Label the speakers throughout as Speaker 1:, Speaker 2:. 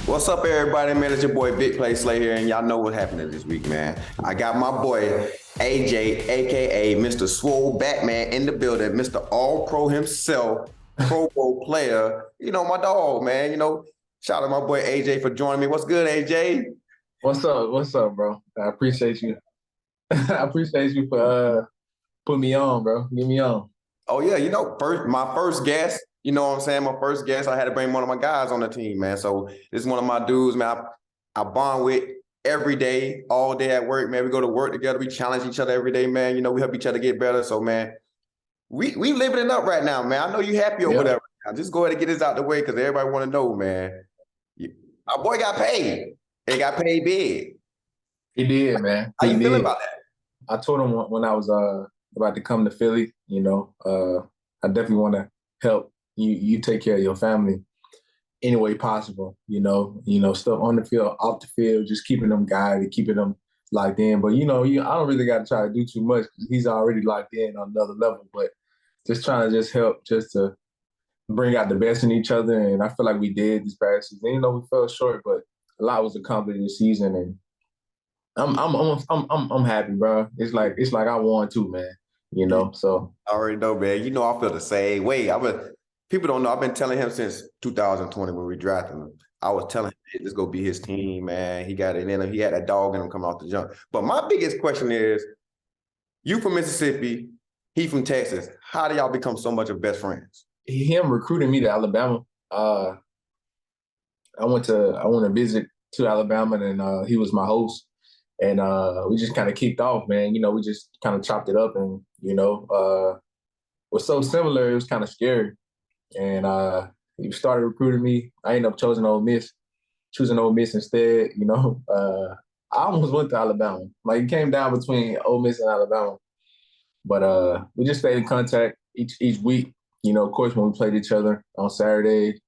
Speaker 1: What's up, everybody? Man, it's your boy Big Play Slay here, and y'all know what happened this week, man. I got my boy AJ, aka Mr. Swole Batman, in the building, Mr. All-Pro himself, Pro Bowl player. You know, my dog, man. You know, shout out to my boy AJ for joining me. What's good, AJ?
Speaker 2: What's up? What's up, bro? I appreciate you. I appreciate you for putting me on, bro. Get me on.
Speaker 1: Oh, yeah, you know, my first guest. You know what I'm saying? My first guest, I had to bring one of my guys on the team, man. So this is one of my dudes, man. I bond with every day, all day at work, man. We go to work together. We challenge each other every day, man. You know, we help each other get better. So, man, we living it up right now, man. I know you happy over there right now. Just go ahead and get this out the way because everybody want to know, man. Our boy got paid. He got paid big.
Speaker 2: He did, man.
Speaker 1: How you feeling about that?
Speaker 2: I told him when I was about to come to Philly, you know, I definitely want to help you take care of your family any way possible, you know, stuff on the field, off the field, just keeping them guided, keeping them locked in. But, you know, I don't really got to try to do too much because he's already locked in on another level. But just trying to just help just to bring out the best in each other. And I feel like we did this past season. You know, we fell short, but a lot was accomplished this season. And I'm happy, bro. It's like I won too, man. You know, so
Speaker 1: I already know, man. You know, I feel the same way. People don't know. I've been telling him since 2020 when we drafted him. I was telling him, hey, this go be his team, man. He got it in him. He had that dog in him coming off the jump. But my biggest question is, you from Mississippi, he from Texas. How do y'all become so much of best friends?
Speaker 2: Him recruiting me to Alabama. I went to visit to Alabama, and he was my host. And we just kind of kicked off, man. You know, we just kind of chopped it up, and you know, was so similar. It was kind of scary. And he started recruiting me. I ended up choosing Ole Miss instead. You know, I almost went to Alabama. Like it came down between Ole Miss and Alabama, but we just stayed in contact each week. You know, of course, when we played each other on Saturday,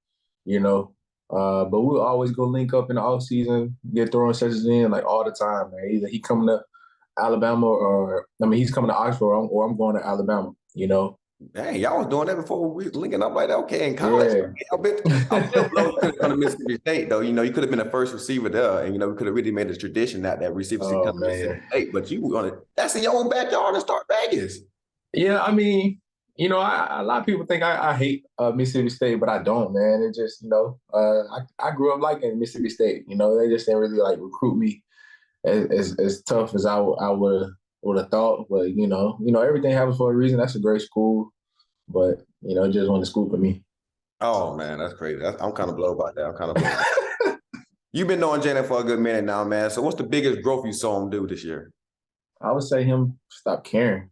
Speaker 2: you know. But we'll always go link up in the offseason, get throwing sessions in like all the time, man. Either he coming to Alabama he's coming to Oxford or I'm going to Alabama, you know.
Speaker 1: Dang, y'all was doing that before we was linking up like that. Okay, in college. Yeah. I'm still blown you could have come to Mississippi State, though. You know, you could have been the first receiver there, and, you know, we could have really made a tradition that receiver come to Mississippi State. But you want to, that's in your own backyard in Start Vegas.
Speaker 2: Yeah, I mean, you know, a lot of people think I hate Mississippi State, but I don't, man. It just, you know, I grew up liking Mississippi State. You know, they just didn't really like recruit me as tough as I would have thought. But you know, everything happens for a reason. That's a great school, but you know, it just wasn't a school for me.
Speaker 1: Oh man, that's crazy. I'm kind of blown by that. You've been knowing Jalen for a good minute now, man. So what's the biggest growth you saw him do this year?
Speaker 2: I would say him stop caring.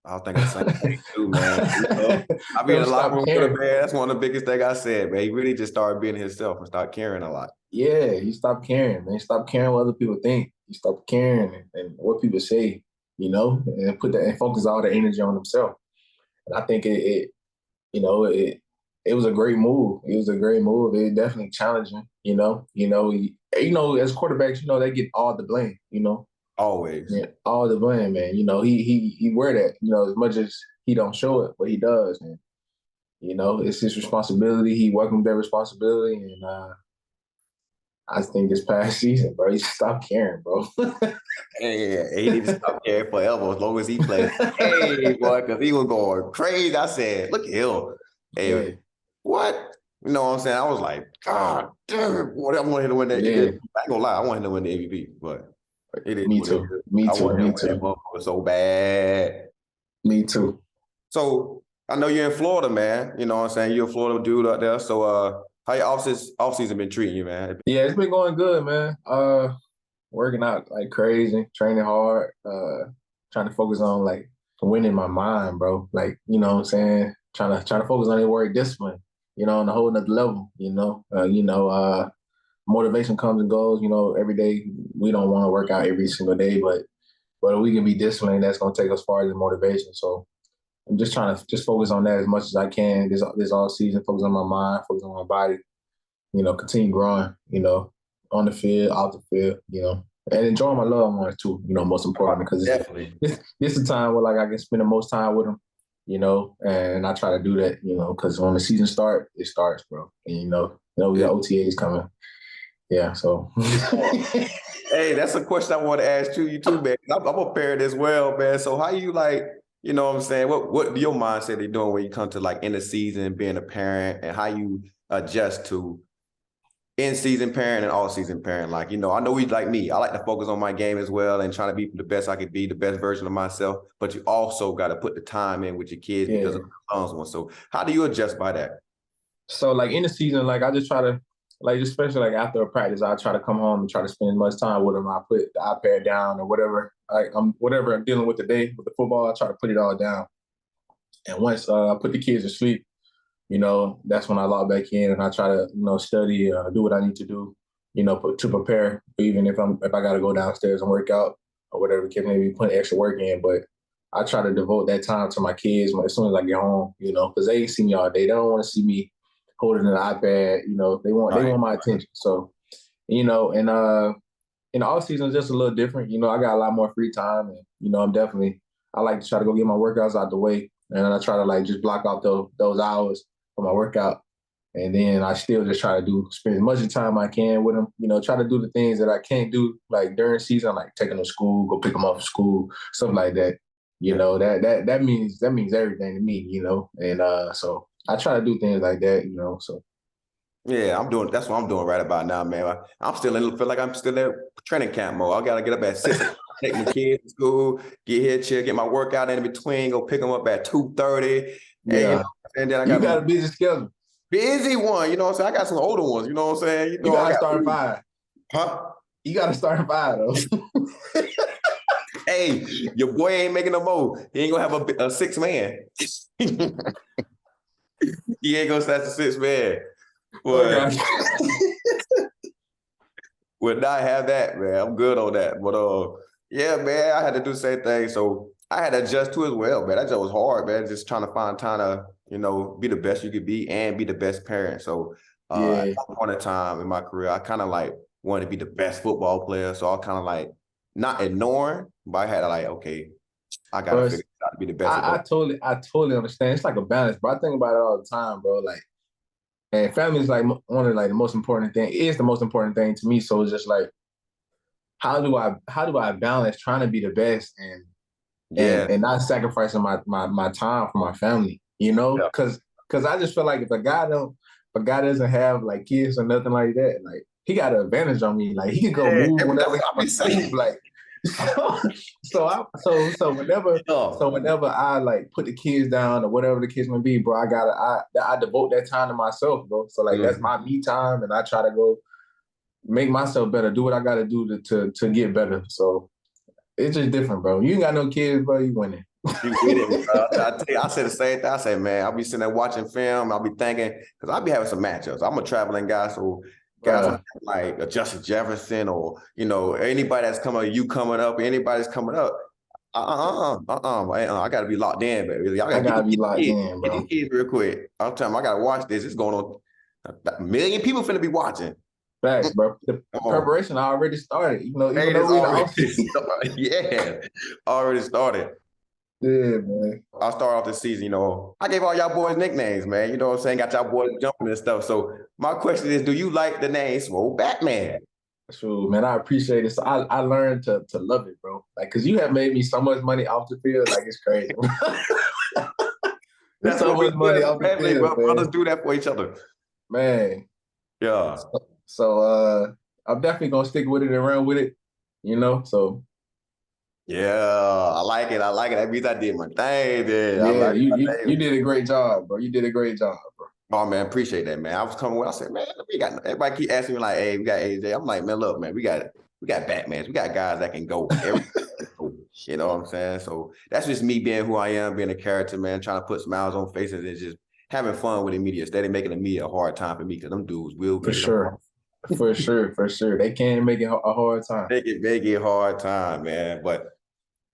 Speaker 1: I think the same thing too, man. You know, I be in a locker room with him, man. That's one of the biggest things I said, man. He really just started being himself and started caring a lot.
Speaker 2: Yeah, he stopped caring, man. He stopped caring what other people think. He stopped caring and what people say, you know, and focus all the energy on himself. And I think it was a great move. It was a great move. It definitely challenging, you know. As quarterbacks, you know, they get all the blame, you know.
Speaker 1: Always.
Speaker 2: Yeah, all the blame, man. You know, he wear that, you know, as much as he don't show it, but he does, man. You know, it's his responsibility. He welcomed that responsibility, and I think this past season, bro, he stopped caring, bro.
Speaker 1: Yeah, he need to stop caring forever as long as he plays. Hey, boy, because he was going crazy. I said, look at him. Hey, yeah. What? You know what I'm saying? I was like, God damn it, boy, I want him to win that. Yeah. I ain't gonna lie, I want him to win the MVP, but it is.
Speaker 2: Me too.
Speaker 1: I want him to win that motherfucker so bad.
Speaker 2: Me too.
Speaker 1: So I know you're in Florida, man. You know what I'm saying? You're a Florida dude out there. So how your off-season been treating you, man?
Speaker 2: Yeah, it's been going good, man. Working out like crazy, training hard, trying to focus on like winning my mind, bro. Like, you know what I'm saying? Trying to focus on that word discipline, you know, on a whole nother level, you know. Motivation comes and goes, you know, every day. We don't want to work out every single day, but if we can be disciplined, that's going to take us far as motivation. So I'm just trying to focus on that as much as I can this all season, focus on my mind, focus on my body, you know, continue growing, you know, on the field, off the field, you know, and enjoying my loved ones too, you know, most important, because this is a time where like I can spend the most time with them, you know, and I try to do that, you know, because when the season starts, it starts, bro. And, you know, We got OTAs coming. Yeah, so.
Speaker 1: Hey, that's a question I want to ask you too, man. I'm a parent as well, man. So how you like, you know what I'm saying? What your mindset are doing when you come to like end of season, being a parent, and how you adjust to in season parent and all season parent? Like, I know you like me. I like to focus on my game as well and trying to be the best I could be, the best version of myself. But you also got to put the time in with your kids because of the songs one. So how do you adjust by that?
Speaker 2: So like in the season, like I just try to like especially like after a practice, I try to come home and try to spend as much time with them. I put the iPad down or whatever. Whatever I'm dealing with today with the football, I try to put it all down. And once I put the kids to sleep, that's when I log back in and I try to, study, do what I need to do, to prepare, even if I got to go downstairs and work out or whatever, maybe put extra work in. But I try to devote that time to my kids as soon as I get home, because they ain't see me all day. They don't want to see me holding an iPad. They want my attention. So, and in the off season, it's just a little different. I got a lot more free time, and I like to try to go get my workouts out the way, and I try to like just block out those hours for my workout, and then I still just try to spend as much time I can with them. Try to do the things that I can't do like during season, like taking them to school, go pick them up from school, stuff like that. That means everything to me. And so I try to do things like that. So.
Speaker 1: Yeah, that's what I'm doing right about now, man. Feel like I'm still in training camp mode. I got to get up at 6, take my kids to school, get here, chill, get my workout in between, go pick them up at 2:30.
Speaker 2: Yeah.
Speaker 1: And then I
Speaker 2: got a busy schedule.
Speaker 1: Busy one, you know what I'm saying? I got some older ones, you know what I'm saying?
Speaker 2: You got to start 5.
Speaker 1: Huh?
Speaker 2: You got to start 5, though.
Speaker 1: Hey, your boy ain't making no more. He ain't going to have a 6-man. He ain't going to start the 6-man. But would not have that, man. I'm good on that. But yeah, man, I had to do the same thing. So I had to adjust to as well, man. That just was hard, man. Just trying to find time to, be the best you could be and be the best parent. So at one point in time in my career, I kind of like wanted to be the best football player. So I kind of like not ignoring, but I had to like, okay, I gotta figure out to be the best.
Speaker 2: I totally understand. It's like a balance, bro. I think about it all the time, bro. Like, and family is like one of like the most important thing. It is the most important thing to me. So it's just like, how do I balance trying to be the best and not sacrificing my time for my family? Because I just feel like if a guy doesn't have like kids or nothing like that, like he got an advantage on me. Like he can go move whenever I move. Like so whenever I like put the kids down or whatever the kids may be, bro, I devote that time to myself, bro. So like that's my me time, and I try to go make myself better, do what I got to do to get better. So it's just different, bro. You ain't got no kids, bro. You winning.
Speaker 1: You winning, bro. I tell you, I said the same thing. I said, man, I'll be sitting there watching film. I'll be thinking, because I'll be having some matchups. I'm a traveling guy, so guys like a Justin Jefferson or, anybody that's coming up, anybody's coming up. I got to be locked in, baby. I got to
Speaker 2: be locked in, bro.
Speaker 1: Get these kids real quick. I'm telling you, I got to watch this. It's going on. A million people finna be watching.
Speaker 2: Facts, bro. The preparation already started. Even though we
Speaker 1: already started.
Speaker 2: Yeah, man.
Speaker 1: I'll start off the season, I gave all y'all boys nicknames, man. You know what I'm saying? Got y'all boys jumping and stuff. So my question is, do you like the name Swole Batman?
Speaker 2: True, man. I appreciate it. So I learned to love it, bro. Like, because you have made me so much money off the field. Like, it's crazy.
Speaker 1: That's so much money off the field, bro. Brothers do that for each other.
Speaker 2: Man.
Speaker 1: Yeah.
Speaker 2: So I'm definitely going to stick with it and run with it, so.
Speaker 1: Yeah, I like it. That means I did my thing, dude.
Speaker 2: Yeah, you did a great job, bro. You did a great job, bro.
Speaker 1: Oh, man, appreciate that, man. I was coming with, I said, man, everybody keep asking me like, hey, we got AJ. I'm like, man, look, man, we got Batmans. We got guys that can go you know what I'm saying? So that's just me being who I am, being a character, man, trying to put smiles on faces and just having fun with the media instead of making the media a hard time for me, because them dudes will
Speaker 2: for sure. For sure. They can make it a hard time.
Speaker 1: Make it a hard time, man. But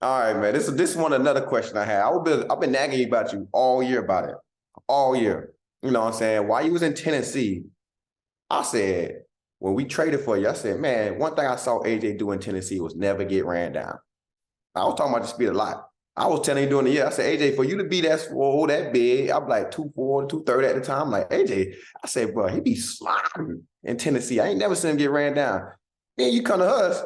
Speaker 1: all right, man. This is another question I had. I've been nagging you about you all year about it. All year. You know what I'm saying? While you was in Tennessee, I said, when we traded for you, I said, man, one thing I saw AJ do in Tennessee was never get ran down. I was talking about the speed a lot. I was telling you during the year, I said, AJ, for you to be that swole, that big, I'm like 240, 230 at the time. I'm like, AJ, I said, bro, he be sliding in Tennessee. I ain't never seen him get ran down. Then you come to us,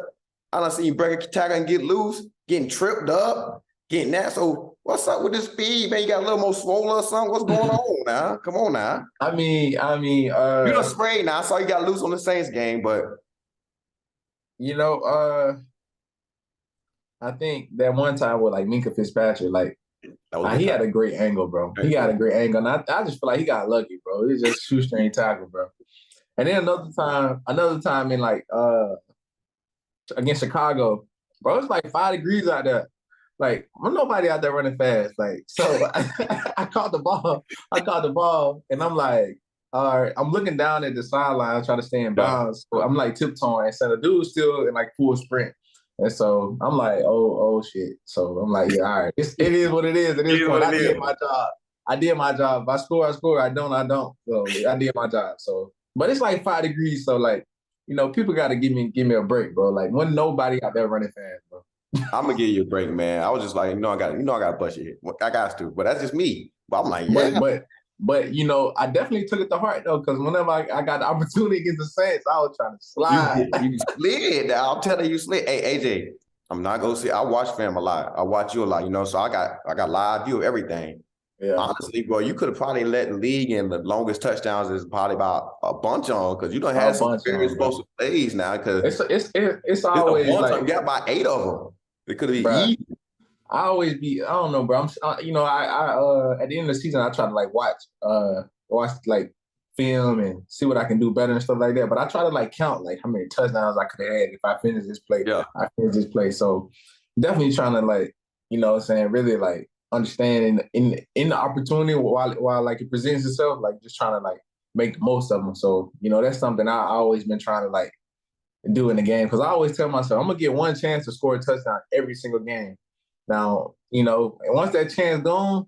Speaker 1: I done seen you break a tackle and get loose, getting tripped up, getting that. So what's up with this speed, man? You got a little more swole or something? What's going on now? Come on now.
Speaker 2: You
Speaker 1: done sprayed now. I saw you got loose on the Saints game, but
Speaker 2: I think that one time with like Minka Fitzpatrick, like he had a great angle, bro. He got a great angle. And I just feel like he got lucky, bro. He just shoestring tackle, bro. And then another time in like against Chicago, bro, it's like 5 degrees out there. Like, there's nobody out there running fast. Like, so I caught the ball, and I'm like, all right, I'm looking down at the sideline trying to stay in bounds. So I'm like tiptoeing, and so the dude's still in like full sprint. And so I'm like, oh shit. So I'm like, yeah, all right. It is what it is. At this point, I did my job. I did my job. If I score, I score. I don't, I don't. So I did my job. So, but it's like 5 degrees. So like, people got to give me a break, bro. Like, when nobody out there running fast, bro.
Speaker 1: I'm gonna give you a break, man. I was just like, I got to bust you. I got to, but that's just me. But I'm like, yeah.
Speaker 2: But I definitely took it to heart though, because whenever I got the opportunity against the Saints, I was trying to slide.
Speaker 1: You slid. I'm telling you, slid. Hey, AJ, I'm not gonna say I watch film a lot. I watch you a lot, so I got live view of everything. Yeah. Honestly, bro, you could have probably led the league in the longest touchdowns is probably about a bunch on, because you don't have some very explosive plays now. Because
Speaker 2: it's always like
Speaker 1: you got about 8 of them. It could have been easy.
Speaker 2: I don't know, bro. I at the end of the season, I try to like watch like film and see what I can do better and stuff like that. But I try to like count like how many touchdowns I could have had if I finished this play.
Speaker 1: Yeah.
Speaker 2: I finished this play. So definitely trying to like, really like understand in the opportunity while like it presents itself, like just trying to like make the most of them. So, that's something I always been trying to like do in the game, because I always tell myself I'm gonna get one chance to score a touchdown every single game. Now, and once that chance gone,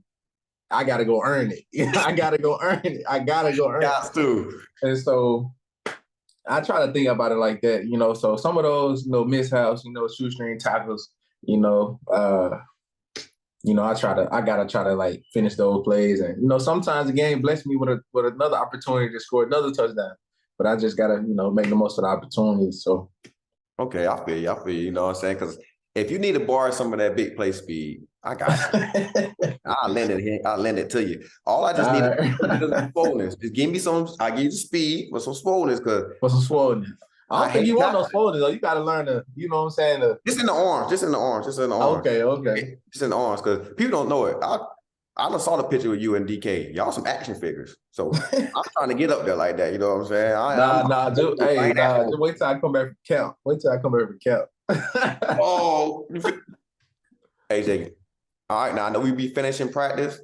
Speaker 2: I gotta go earn it. I gotta go earn it.
Speaker 1: Got to.
Speaker 2: And so I try to think about it like that, So some of those, mishaps, shoestring tackles, I gotta try to like finish those plays, and sometimes the game bless me with another opportunity to score another touchdown. But I just gotta, make the most of the opportunities. So,
Speaker 1: okay, I feel you. You know what I'm saying? Because if you need to borrow some of that big play speed, I got you. I'll lend it here. I'll lend it to you. All I just need is some swollenness. Just give me some. I give you the speed with some swollenness.
Speaker 2: For some swollenness. I don't think you want no swollenness though. You got to learn to, you know what I'm saying?
Speaker 1: Just in the arms. Just in the arms.
Speaker 2: Okay.
Speaker 1: Just in the arms, because people don't know it. I just saw the picture with you and DK. Y'all some action figures. So I'm trying to get up there like that. You know what I'm saying?
Speaker 2: Just wait till I come back from camp.
Speaker 1: Oh, AJ. All right, now I know we be finishing practice.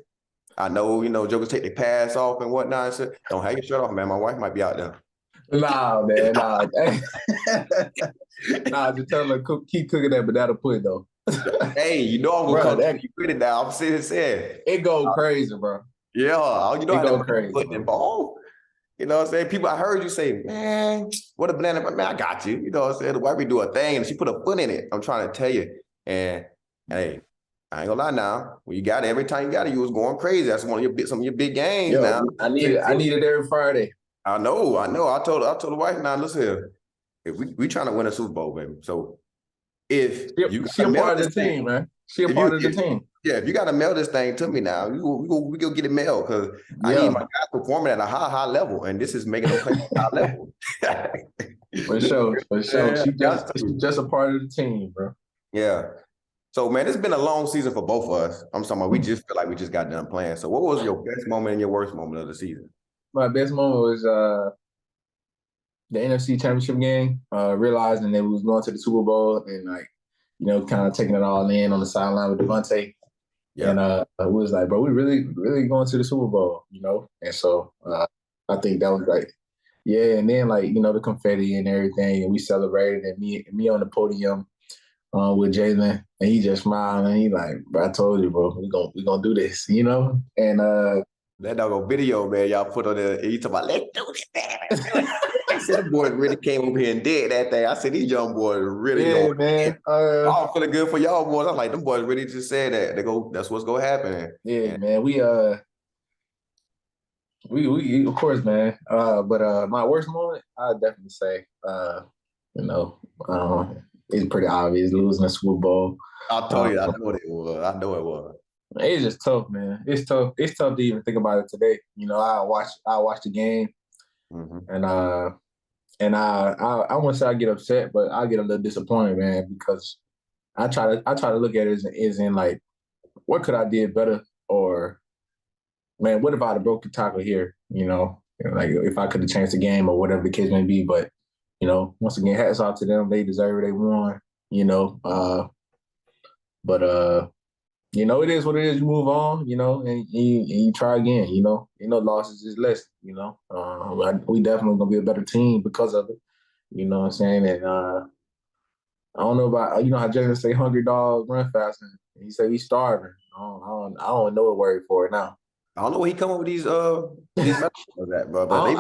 Speaker 1: I know, jokers take their pads off and whatnot. So don't have your shirt off, man. My wife might be out there.
Speaker 2: Nah, man, nah. Nah, just tell them to keep cooking that banana pudding, though.
Speaker 1: Hey, I'm gonna come to you with it now. I'm saying
Speaker 2: it go crazy, bro.
Speaker 1: Yeah,
Speaker 2: it go crazy.
Speaker 1: Putting involved. You know what I'm saying? People, I heard you say, man, what a banana, man, I got you. You know what I'm saying? The wife do a thing and she put a foot in it. I'm trying to tell you. And hey, I ain't gonna lie now. When you got it, every time you got it, you was going crazy. That's some of your big games now.
Speaker 2: I need it every Friday.
Speaker 1: I know. I told the wife, now listen here. If we trying to win a Super Bowl, baby. So if
Speaker 2: she a part of the team, man. She a part of the team.
Speaker 1: Yeah, if you got to mail this thing to me now, we go get it mailed, because I need my guys performing at a high level, and this is making them play at a high level.
Speaker 2: For sure. She's just a part of the team, bro.
Speaker 1: Yeah. So, man, it's been a long season for both of us. I'm talking about we just feel like we just got done playing. So what was your best moment and your worst moment of the season?
Speaker 2: My best moment was the NFC Championship game, realizing that we was going to the Super Bowl and, like, kind of taking it all in on the sideline with Devontae. Yeah. And it was like, bro, we really, really going to the Super Bowl, And so I think that was like, yeah. And then, like, the confetti and everything, and we celebrated, and me on the podium with Jalen, and he just smiled, and he like, bro, I told you, bro, we gonna do this, And
Speaker 1: that doggone video, man, y'all put on there, you talking about, let's do this, man. said the boys really came over here and did that thing. I said these young boys are really going.
Speaker 2: Man.
Speaker 1: Y'all feeling good for y'all boys. I'm like, them boys really just said that. They go, that's what's gonna happen.
Speaker 2: Yeah, man. We of course, man. But my worst moment, I'd definitely say, it's pretty obvious losing the Super Bowl.
Speaker 1: I told you, I know it was. I know it was.
Speaker 2: It's just tough, man. It's tough. It's tough to even think about it today. I watch the game, and I won't say I get upset, but I get a little disappointed, man, because I try to look at it as in like, what could I did better, or man, what if I'd have broke the tackle here? Like if I could have changed the game or whatever the case may be. But once again, hats off to them. They deserve it. They won. It is what it is. You move on. And you try again. Losses is less. We definitely gonna be a better team because of it. You know what I'm saying? And I don't know about how Jalen say hungry dogs run fast, and he said he's starving. I don't know a word for it now.
Speaker 1: I don't know where he come up with these metaphors at, bro. But
Speaker 2: I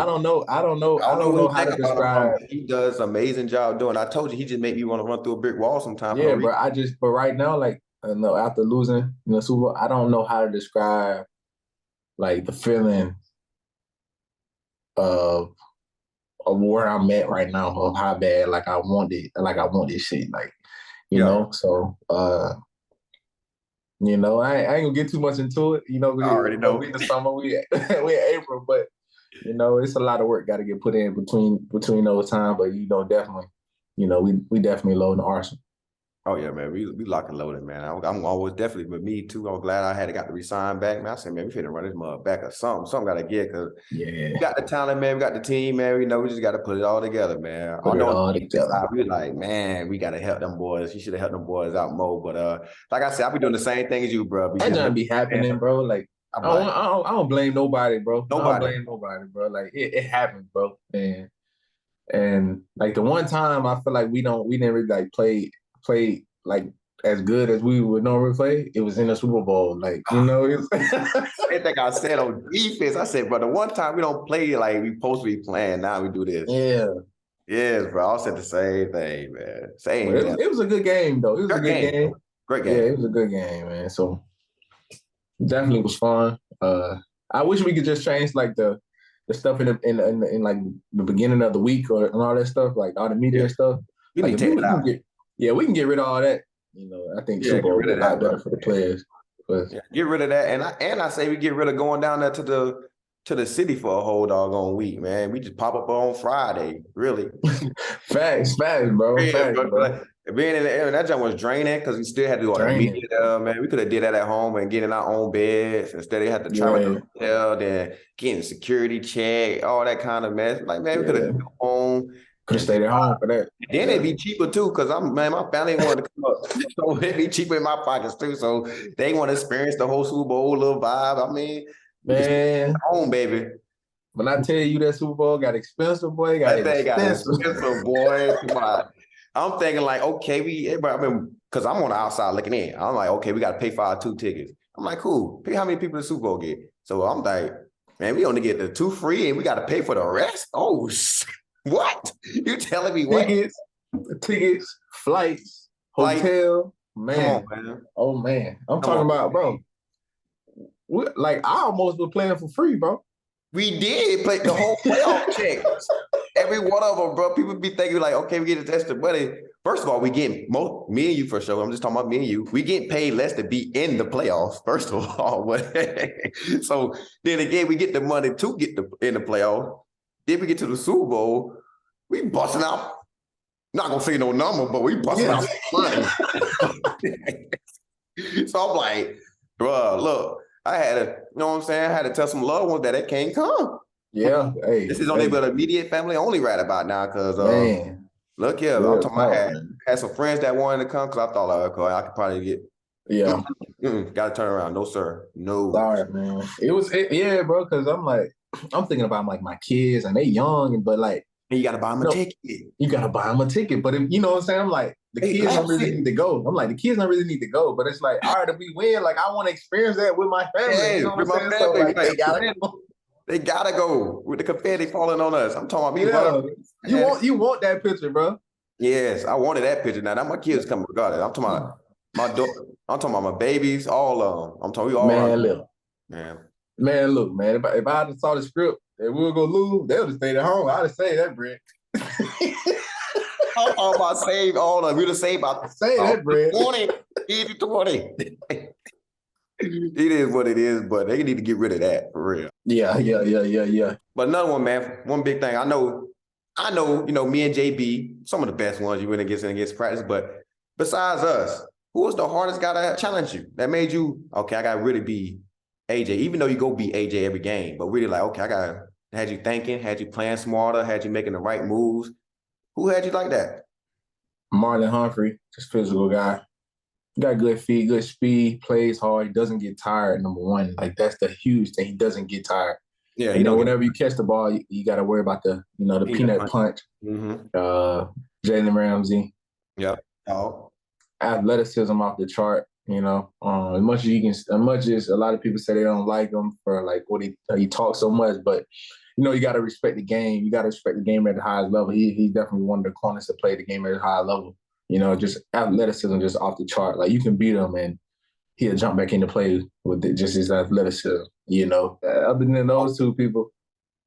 Speaker 2: don't know how to describe.
Speaker 1: He does an amazing job doing. I told you he just make me want to run through a brick wall sometimes.
Speaker 2: Yeah, but right now, like after losing Super Bowl, I don't know how to describe like the feeling of where I'm at right now, of how bad I want this shit, So I ain't gonna get too much into it. I already know. We in the summer, we in April, but it's a lot of work got to get put in between those times. But definitely, we definitely load the arsenal.
Speaker 1: Oh yeah, man, we lock and loaded, man. I'm always definitely with me too. I'm glad I got to resign back, man. I said, man, we finna run this mug back or something. Something got to get because we got the talent, man. We got the team, man. We just got to put it all together, man. We like, man, we got to help them boys. You should have helped them boys out more. But like I said, I'll be doing the same thing as you, bro.
Speaker 2: That don't be happening, bro. Like I don't blame nobody, bro. I don't blame nobody, bro. Like it happens, bro. And like the one time I feel like we didn't really like play like as good as we would normally play, it was in the Super Bowl. Like,
Speaker 1: everything I said on defense, I said, bro, the one time we don't play like we supposed to be playing, now we do this.
Speaker 2: Yeah.
Speaker 1: Yes, bro. I said the same thing, man.
Speaker 2: It was a good game, though. It was a good game.
Speaker 1: Great game.
Speaker 2: Yeah, it was a good game, man. So definitely was fun. I wish we could just change like the stuff in like the beginning of the week and all that stuff, like all the media and stuff.
Speaker 1: We need to take it out.
Speaker 2: We can get rid of all that. I think Super Bowl would be a lot better for the players.
Speaker 1: Get rid of that, and I say we get rid of going down there to the city for a whole doggone week, man. We just pop up on Friday, really.
Speaker 2: Facts, bro. Facts, bro.
Speaker 1: Like, being in the air, that job was draining because we still had to do all the media, man. We could have did that at home and get in our own beds instead. They had to travel to the hotel, then getting security check, all that kind of mess. Like, man, we could have done home.
Speaker 2: Could have stayed at home for that.
Speaker 1: Then it'd be cheaper too, because my family wanted to come up. So it'd be cheaper in my pockets too. So they want to experience the whole Super Bowl little vibe. I mean,
Speaker 2: man,
Speaker 1: home, baby.
Speaker 2: When I tell you that Super Bowl got expensive, boy, got expensive, boy.
Speaker 1: I'm thinking like, okay, because I'm on the outside looking in. I'm like, okay, we got to pay for our 2 tickets. I'm like, cool. Pay how many people the Super Bowl get? So I'm like, man, we only get the 2 free and we got to pay for the rest? Oh, what? You telling me what?
Speaker 2: Tickets, flights, hotel, man.
Speaker 1: Come on, man.
Speaker 2: Oh, man. I'm talking about, bro. I almost was playing for free, bro.
Speaker 1: We did play the whole playoff check. Every one of them, bro. People be thinking like, okay, we get this extra money. First of all, we get me and you for sure. I'm just talking about me and you. We get paid less to be in the playoffs, first of all. So then again, we get the money to get in the playoffs. Then we get to the Super Bowl, we busting out. Not gonna say no number, but we busting out money. So I'm like, bro, look, I had to, you know what I'm saying? I had to tell some loved ones that it can't come.
Speaker 2: Yeah, hey.
Speaker 1: This is only but immediate family only right about now, because look here, I'm talking about I had some friends that wanted to come because I thought I could probably get.
Speaker 2: Yeah.
Speaker 1: Got to turn around. No, sir. No.
Speaker 2: Sorry, man. Bro, because I'm thinking about like my kids and they young, but like
Speaker 1: and you got to buy them a ticket.
Speaker 2: You got to buy them a ticket, but if, you know what I'm saying? I'm like the kids don't really need to go. I'm like the kids don't really need to go, but it's like all right, if we win, like I want to experience that with my family. You know what I'm saying? So like they gotta go.
Speaker 1: They gotta go with the confetti falling on us. I'm talking
Speaker 2: Bro,
Speaker 1: about
Speaker 2: you want that picture, bro.
Speaker 1: Yes, I wanted that picture. Now my kids come regardless. I'm talking about my daughter. I'm talking about my babies, all of them. I'm talking we all
Speaker 2: Man,
Speaker 1: run.
Speaker 2: look.
Speaker 1: Man.
Speaker 2: Man, look, man. If I had saw the script and we were gonna lose, they would have stayed at home. I'd have saved that bread.
Speaker 1: I'm talking about save all of them. We'd have saved about
Speaker 2: that bread.
Speaker 1: 20. Give you 20. It is what it is, but they need to get rid of that for real.
Speaker 2: Yeah.
Speaker 1: But another one, man, one big thing. I know, me and JB, some of the best ones you went against practice, but besides us, who was the hardest guy to challenge you? That made you, okay, I gotta really be AJ, even though you go beat AJ every game, but really like, okay, had you thinking, had you playing smarter, had you making the right moves. Who had you like that?
Speaker 2: Marlon Humphrey, just physical guy. Got good feet, good speed, plays hard. He doesn't get tired, number one. Like, that's the huge thing. He doesn't get tired.
Speaker 1: Yeah,
Speaker 2: whenever you catch the ball, you got to worry about the peanut punch.
Speaker 1: Mm-hmm.
Speaker 2: Jalen Ramsey.
Speaker 1: Yeah. Oh.
Speaker 2: Athleticism off the chart. As much as a lot of people say they don't like him for like what he talks so much, but you got to respect the game. You got to respect the game at the highest level. He's definitely one of the corners to play the game at a high level. Just athleticism just off the chart. Like, you can beat him and he'll jump back into play with just his athleticism. Other than those two people.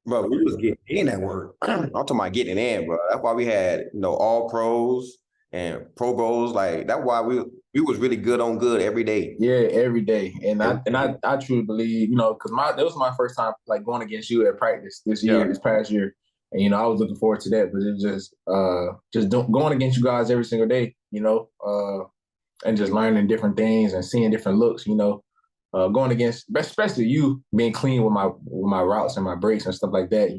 Speaker 1: Bro, we was getting in that word. I'm talking about getting in, bro. That's why we had, all pros and Pro Bowls. Like, that's why we was really good on good every day.
Speaker 2: Yeah, every day. And I truly believe, because that was my first time like going against you at practice this past year. And, I was looking forward to that, but it was just going against you guys every single day, and just learning different things and seeing different looks, going against, especially you being clean with my routes and my breaks and stuff like that,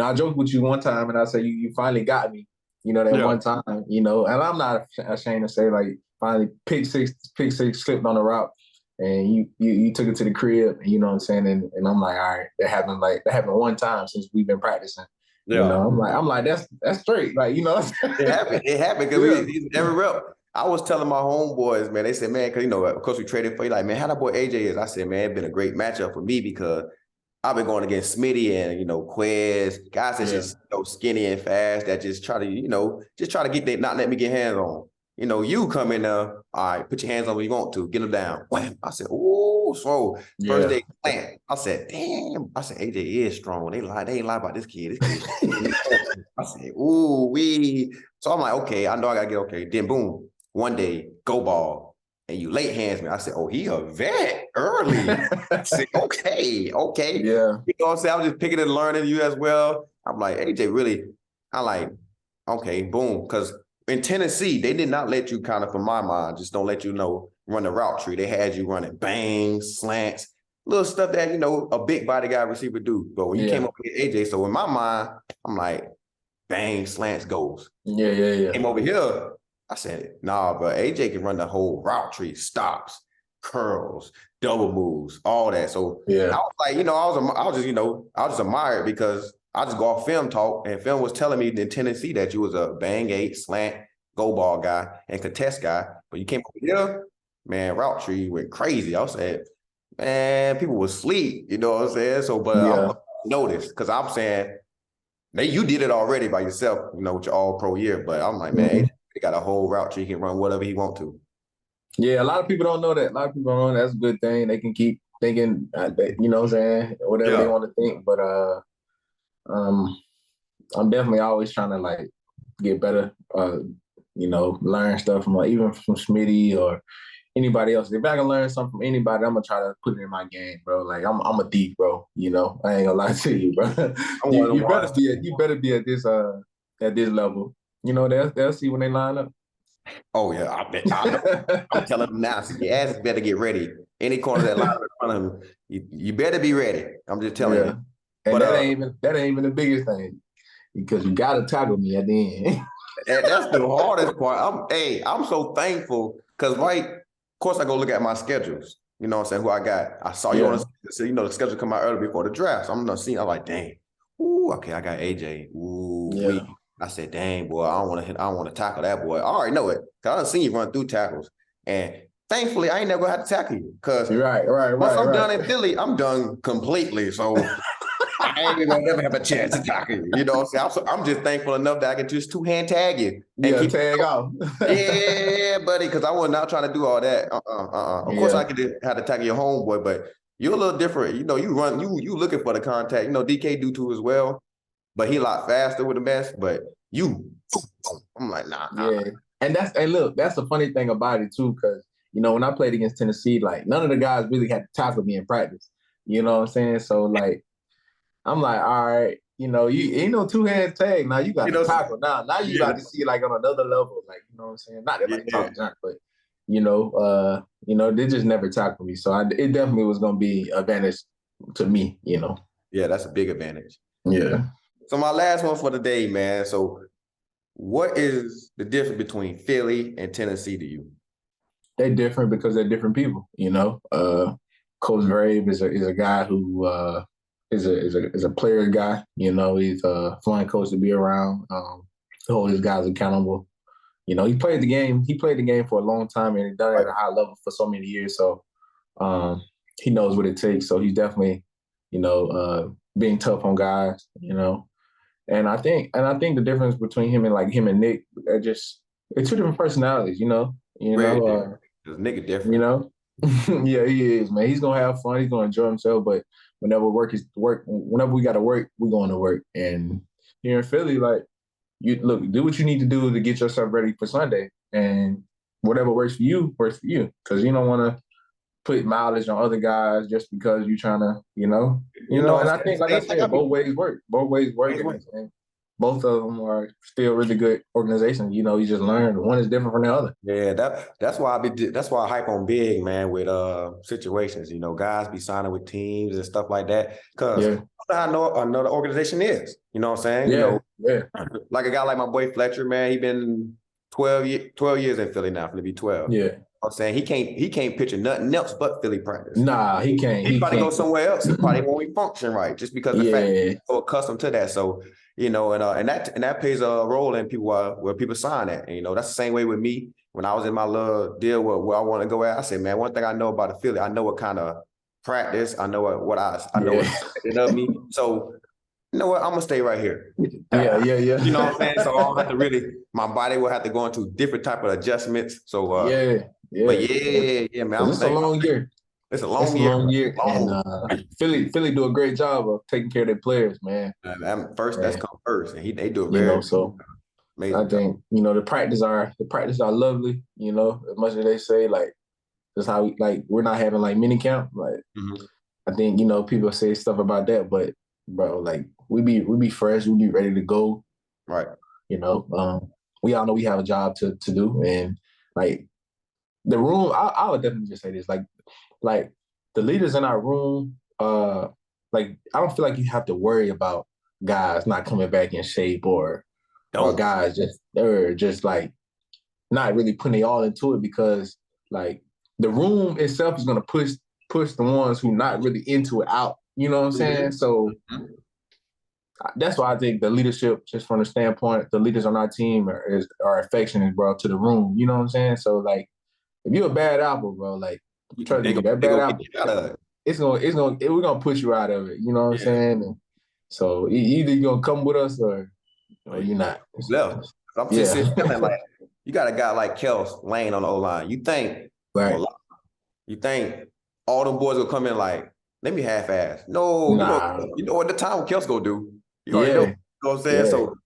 Speaker 2: I joked with you one time and I said, you finally got me, one time, and I'm not ashamed to say, like, finally pick six slipped on the route. And you took it to the crib, you know what I'm saying? And I'm like, all right, that happened one time since we've been practicing.
Speaker 1: Yeah.
Speaker 2: I'm like, that's straight. Like,
Speaker 1: It happened because we every rep. I was telling my homeboys, man, they said, man, because, of course we traded for you. Like, man, how that boy AJ is? I said, man, it's been a great matchup for me because I've been going against Smitty and, Quez, guys that's just skinny and fast that just try to get that, not let me get hands on. You come in there, all right, put your hands on where you want to, get them down. Wham. I said, ooh, so first day playing. I said, damn. I said, AJ is strong. They ain't lie about this kid. I said, ooh, wee. So I'm like, okay, I know I gotta get okay. Then boom, one day, go ball. And you late hands me. I said, oh, he a vet early. I said, okay. Yeah. You know what I'm saying? I was just picking and learning you as well. I'm like, AJ, really, okay, boom. Because in Tennessee, they did not let you kind of, from my mind, just don't let you run the route tree. They had you running bangs, slants, little stuff that, a big body guy receiver do. But when you came up with AJ, so in my mind, I'm like, bang, slants, goes.
Speaker 2: Yeah.
Speaker 1: Came over here, I said, nah, but AJ can run the whole route tree, stops, curls, double moves, all that. So I was like, I was just admired because I just go off film talk, and film was telling me in Tennessee that you was a bang 8, slant, go ball guy, and contest guy. But you came over here, man, route tree went crazy. I said, man, people would sleep, you know what I'm saying? So, but I noticed because I'm saying, you did it already by yourself, with your all-pro year. But I'm like, man, he got a whole route tree. He can run whatever he want to. Yeah,
Speaker 2: a lot of people don't know that. A lot of people don't know that's a good thing. They can keep thinking, you know what I'm saying, whatever they want to think. But I'm definitely always trying to like get better, learn stuff from even from Smitty or anybody else. If I can learn something from anybody, I'm gonna try to put it in my game, bro. Like I'm a thief, bro. I ain't gonna lie to you, bro. you better be at this level. They'll see when they line up.
Speaker 1: Oh yeah, I bet. I'm telling them now. So your ass better get ready. Any corner that line up in front of him, you better be ready. I'm just telling you.
Speaker 2: And but, that ain't even the biggest thing because you gotta tackle me at the end.
Speaker 1: That's the hardest part. I'm so thankful because of course I go look at my schedules. You know what I'm saying? Who I got. I saw you on the schedule come out early before the draft. So I'm not seeing. I'm like, dang. Ooh, okay, I got AJ. Ooh, I said, dang, boy, I don't want to tackle that boy. I already know it. Cause I done seen you run through tackles. And thankfully, I ain't never gonna have to tackle you. Cause
Speaker 2: right.
Speaker 1: once I'm done in Philly, I'm done completely. So I ain't even gonna never have a chance to tackle you. You know what I'm saying? I'm just thankful enough that I can just two-hand tag you and
Speaker 2: Yeah,
Speaker 1: keep
Speaker 2: tag off.
Speaker 1: yeah, buddy, because I was not trying to do all that. Of course, I
Speaker 2: Yeah.
Speaker 1: could have to tackle your homeboy, but you're a little different. You know, you looking for the contact. You know, DK do too as well, but he a lot faster with the mess. But you, I'm like, nah.
Speaker 2: Yeah. And look, that's the funny thing about it too, because when I played against Tennessee, like none of the guys really had to tackle me in practice. You know what I'm saying? So like I'm like, all right, you ain't no two hands tag. Now you got
Speaker 1: You
Speaker 2: to
Speaker 1: know,
Speaker 2: tackle. Now you
Speaker 1: yeah,
Speaker 2: got to see like on another level. Like, you know what I'm saying? Not that like
Speaker 1: yeah,
Speaker 2: talk junk, but they just never tackled me. So it definitely was gonna be an advantage to me.
Speaker 1: yeah. That's a big advantage.
Speaker 2: Yeah.
Speaker 1: So my last one for the day, man. So, what is the difference between Philly and Tennessee to you?
Speaker 2: They're different because they're different people. Coach Vrave is a guy who is a player guy. He's a fun coach to be around. Hold his guys accountable. He played the game. He played the game for a long time and he done it at a high level for so many years. So he knows what it takes. So he's definitely, being tough on guys. And I think the difference between him and Nick are just it's two different personalities.
Speaker 1: Very different. Because Nick is different.
Speaker 2: Yeah, he is, man. He's gonna have fun. He's gonna enjoy himself. But whenever whenever we got to work, we're going to work. And here in Philly, like you do what you need to do to get yourself ready for Sunday, and whatever works for you works for you. Because you don't want to put mileage on other guys just because you're trying to, And I think, like I said, both ways work. Both ways work. And both of them are still really good organizations. You just learn one is different from the other.
Speaker 1: Yeah, that's why that's why I hype on big, man, with situations. Guys be signing with teams and stuff like that. Because I know another organization is. You know what I'm saying?
Speaker 2: Yeah.
Speaker 1: Like a guy like my boy Fletcher, man, he been 12 years in Philly now, going to be 12.
Speaker 2: Yeah.
Speaker 1: I'm saying he can't picture nothing else but Philly practice.
Speaker 2: Nah, he can't.
Speaker 1: He probably go somewhere else. He probably won't even function right just because the fact he's so accustomed to that. So and that plays a role in people where people sign at. And that's the same way with me. When I was in my little deal where I want to go at, I said, man, one thing I know about the Philly, I know what kind of practice, I know what I know what's expected of me. So you know what? I'm gonna stay right here.
Speaker 2: Yeah.
Speaker 1: You know what I'm saying? So I don't have to my body will have to go into different type of adjustments. So But yeah, man.
Speaker 2: It's a long year.
Speaker 1: It's a long year.
Speaker 2: And Philly do a great job of taking care of their players, man.
Speaker 1: That's come first, and they do it very.
Speaker 2: So
Speaker 1: amazing
Speaker 2: I think the practice are lovely. As much as they say like that's how we're not having like mini camp. Like I think people say stuff about that, but bro, like we be fresh, we be ready to go.
Speaker 1: Right.
Speaker 2: We all know we have a job to do, and like the room. I would definitely just say this, like the leaders in our room. Like I don't feel like you have to worry about guys not coming back in shape or guys they're just like not really putting it all into it because like the room itself is gonna push the ones who not really into it out. You know what I'm saying? So that's why I think the leadership, just from the standpoint, the leaders on our team are affectionate, bro, to the room. You know what I'm saying? So like, if you're a bad apple, bro, like try to get that bad apple, we're gonna push you out of it. You know what I'm saying? And so either you're gonna come with us or you're not.
Speaker 1: Left. I'm just feeling like you got a guy like Kels laying on the O-line. You think all them boys will come in like, let me half-ass. No, you know what the time Kels go do. You already know. You know what I'm saying? So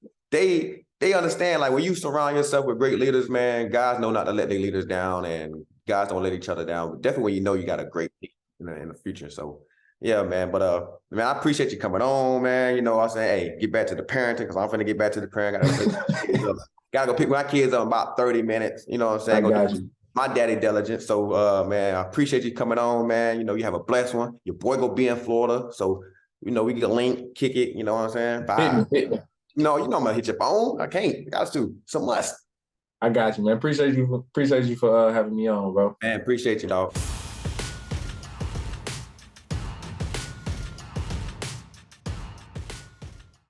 Speaker 1: they understand, like, when you surround yourself with great leaders, man, guys know not to let their leaders down, and guys don't let each other down. But definitely when you know you got a great team in the future. So, yeah, man. But, man, I appreciate you coming on, man. You know what I'm saying? Hey, get back to the parenting because I'm finna get back to the parenting. Gotta go pick my kids up in about 30 minutes. You know what I'm saying?
Speaker 2: I got you.
Speaker 1: My daddy diligent. So, man, I appreciate you coming on, man. You have a blessed one. Your boy go be in Florida. So, we can link, kick it. You know what I'm saying? Bye.
Speaker 2: Hit me.
Speaker 1: No, I'm gonna hit your phone. I can't. I got to. It's a must.
Speaker 2: I got you, man. Appreciate you for having me on, bro.
Speaker 1: Man, appreciate you, dog.